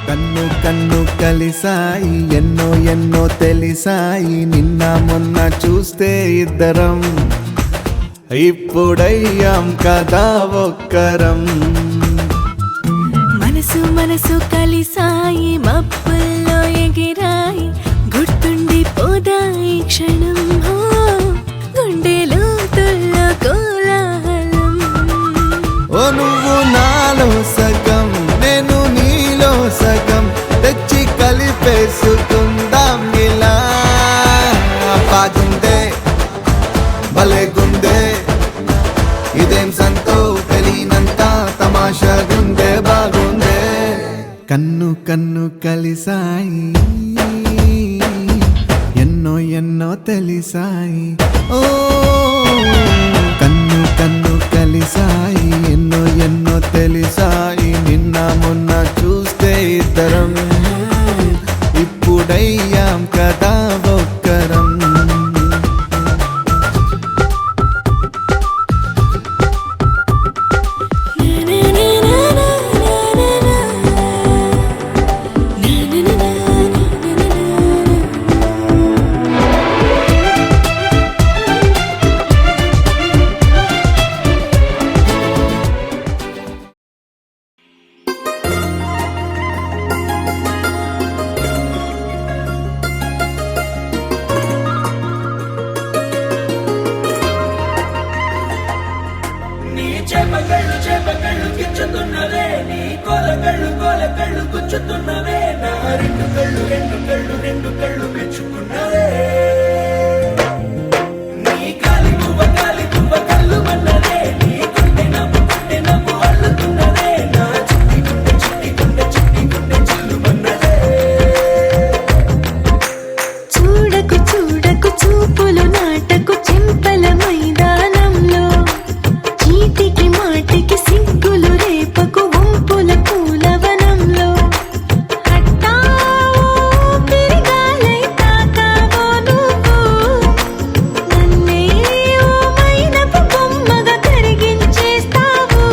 కన్ను కన్ను కలిసాయి ఎన్నో ఎన్నో తెలిసాయి నిన్న మొన్న చూస్తే ఇద్దరం ఇప్పుడయ్యాం కదా ఒక్కరం మనసు మనసు కలిసాయి మబ్బుల్లో ఎగిరాయి గుర్తుండి పోదాయి క్షణం గుండెలో తుల్లో కోలాహలం ఓ నువ్వు నాలో సగం నేను నీలో సగం తెచ్చి కలిపేసుకుందాం ఇలా బాగుందే భలేగుందే ఇదేం సంతో తెలియనంత తమాషాగుందే బాగుందే కన్ను కన్ను కలిసాయి ఎన్నో ఎన్నో తెలిసాయి ఓ కన్ను కన్ను కలిసాయి ఎన్నో ఎన్నో తెలిసాయి నిన్న మొన్న చూస్తే ఇద్దరం ఇప్పుడయ్యాం కదా ఒక్కరం చేపకళ్ళు గిచ్చుతున్నవే నీ కోలకళ్ళు గుచ్చుతున్నవే నా రెండు కళ్ళు మెచ్చుకున్నవే నీ కాలి పువ్వ కళ్ళు మన్నదే నీ గుండె నవ్వు అల్లుతున్నదే నా చిట్టి గుండె చిల్లు మన్నదే చూడకు చూడకు చూపులు నాటకు చెంపల మైదానంలో చీటికి మాటికి సిగ్గులు రేపకు వంపుల పూలవనంలో హట్టావో తిరగాలై తాకావో నువ్వు నన్నే ఓ మైనపు బొమ్మగా కరిగించేస్తావు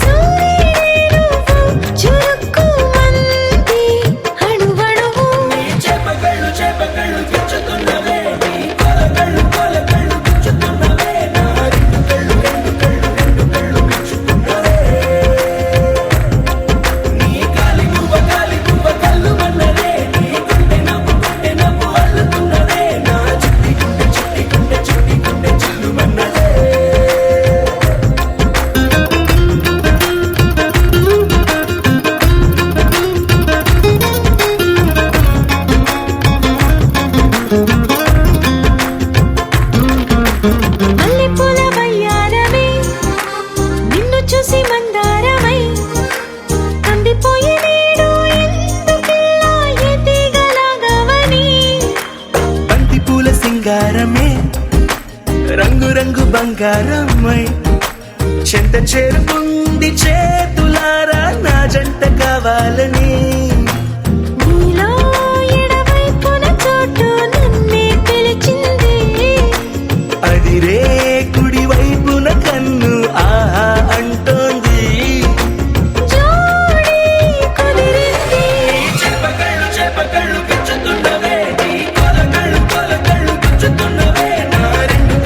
సూర్యుడే నువ్వు చురుక్కుమంది అణువణువు నీ చేపకళ్ళు గిచ్చుతున్నవే నీ కోలకళ్ళు గుచ్చుతున్నవే నా రెండు కళ్ళు మెచ్చుకున్నవే నీ కాలి పువ్వ కళ్ళు మన్నదే నీ గుండె నవ్వు అల్లుతున్నదే నా చిట్టి గుండె చిల్లు మన్నదే మల్లెపూల వయ్యారమై నిన్ను చూసి మందారమై కందిపోయి నేడు ఎందుకిలా ఎదిగలాగవని బంతి పూల సింగారమే రంగు రంగు బంగారమై చెంత చేరుకుంది చేతులారా నా జంట కావాలని నీలో ఎడవైపున చోటు నన్నే పిలిచింది అదిరే కుడి వైపున కన్ను ఆహా అంటోంది జోడి కుదిరింది చేపకళ్ళు గిచ్చుతున్నవే నీ కోలకళ్ళు గుచ్చుతున్నవే నా రెండు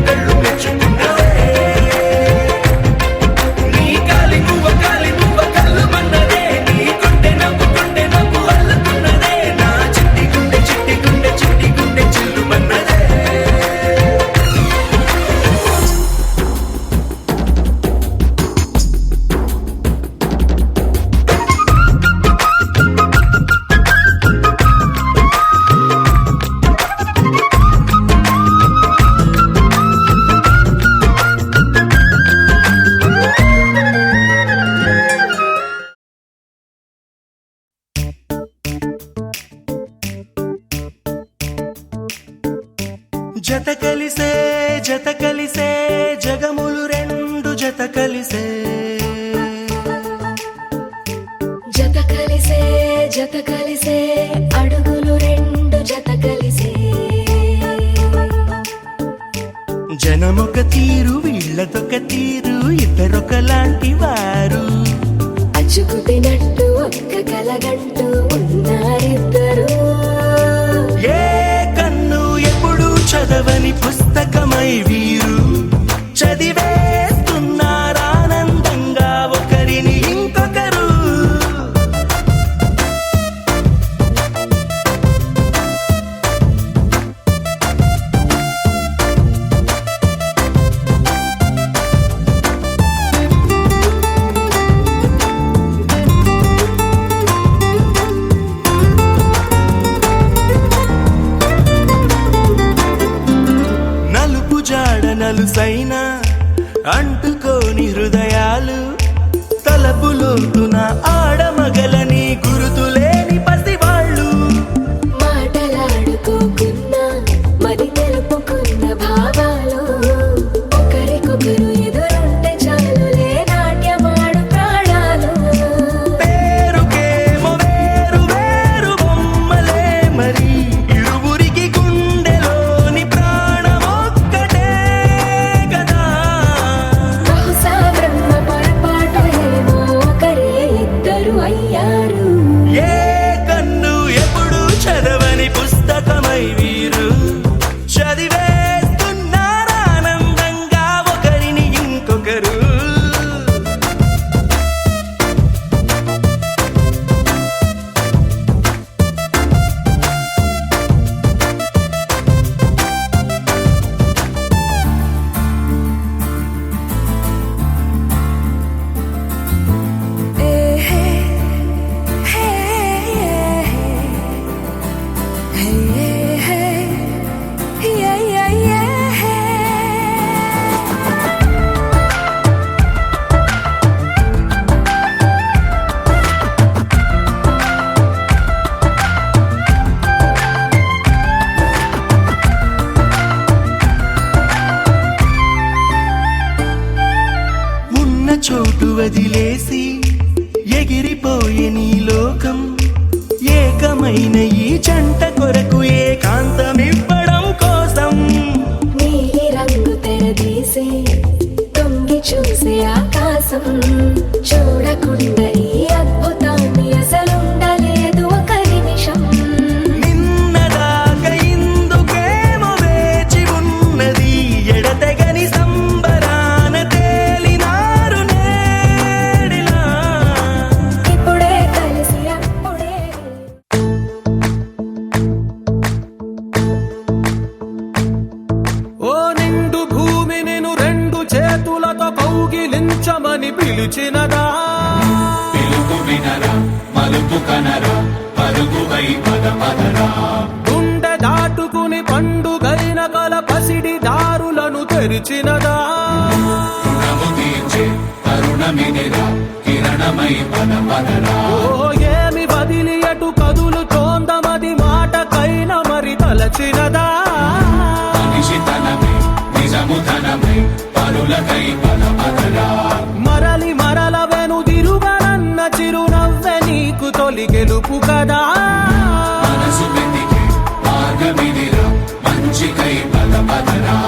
కళ్ళు మెచ్చుకున్నవే నీ కాలి పువ్వ కళ్ళు మన్నదే నీ గుండె నవ్వు అల్లుతున్నదే నా చిట్టి గుండె చిల్లు మన్నదే జత కలిసే జగములు రెండు జత కలిసే జత కలిసే అడుగులు రెండు జత కలిసే జనమొక తీరు వీళ్ళదొక తీరు ఇద్దరొకలాంటి వారు కాచుకు తినట్టు ఒక్క కలగంటూ ఉన్నారిద్దరు. ఏ కన్ను ఎప్పుడు చదవని పుస్తకమై వీరు చదివేస్తున్నారానందంగా ఒకరిని ఇంకొకరు. నలుపు జాడ నలుసైన అంటుకోని హృదయాలు తలపులోతున ఆడమగలని గురుతులేని పసివాళ్ళు. మాటలాడుకోకున్న మరి తెలుపుకున్న భావాలు ఒకరికొకరు ఎదురుంటే చాలులే నాట్యమాడు ప్రాణాలు. పేరుకేమో వేరు వేరు బొమ్మలే మరి ఇరువురికి గుండెలోని ప్రాణమొక్కటే కదా. బహుశా బ్రహ్మ పొరపాటు ఏమో ఒకరే ఇద్దరు అయ్యారు. ఏ కన్ను ఎప్పుడు చదవని పుస్తకమై వీరు చదివేస్తున్నారానందంగా ఒకరిని ఇంకొకరు. ఉన్న చోటు వదిలేసి ఎగిరిపోయే నీ లోకం ఏకమైన ఈ జంట కొరకు ఏకాంతమివ్వడం కోసం. నీలి రంగు తెరదీసే తొంగి చూసే ఆకాశం చూడకుండా ఈ అద్భుతాన్ని అసలుండలేదు ఒక నిమిషం. నిన్నదాకా ఇందుకేమో వేచి ఉన్నది ఎడతెగని సంబరాన తేలినారు నేడిలా. ఇప్పుడే కలిసి అప్పుడే ఓ నిండు భూమి నేను రెండు చేతులతో కౌగిలించమని పిలిచినదా. పిలుపు వినరా మలుపు కనరా పరుగువై పద పదరా. గుండె దాటుకుని పండుగైన కల పసిడి దారులను తెరిచినదా. రుణము తీర్చే తరుణమిదిరా కిరణమై పద పదరా. ఓ ఏమి వదిలి అటు కదులు తోందమది మాటకైన మరి తలచినదా. మనిషితనమే నిజముతనమే పరులకై పద పదరా. మరలి మరల వెనుదిరుగనన్న చిరునవ్వె నీకు తొలి గెలుపు కదా. మనసు వెతికే మార్గమిదిరా మంచికై పద పదరా.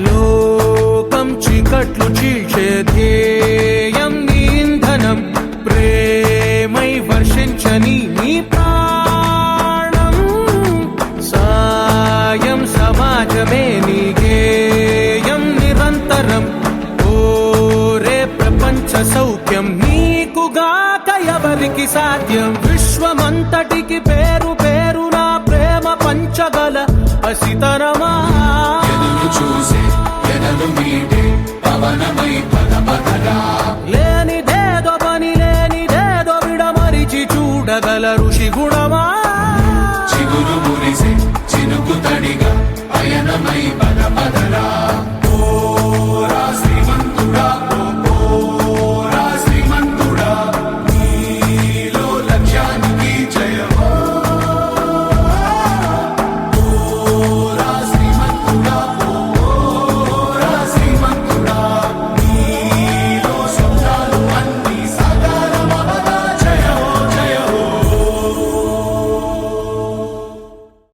లోకం చీకట్లు చీల్చే ధ్యేయం నీ ఇంధనం ప్రేమై వర్షించని నీ ప్రాణం. సాయం సమాజమే నీ గేయం నిరంతరం. ఓరే ప్రపంచ సౌఖ్యం నీకుగాక ఎవరికి సాధ్యం. విశ్వమంతటికి పేరు పేరు నా ప్రేమ పంచగల పసితనమా. ఎదురు చూసే ఎదలు మీటే పవనమై పద పదరా. లేనిదేదో పని లేనిదేదో విడమరిచి చూడగల ఋషి గుణమా. చిగురు మురిసే చినుకు తడిగా పయనమై పద పదరా.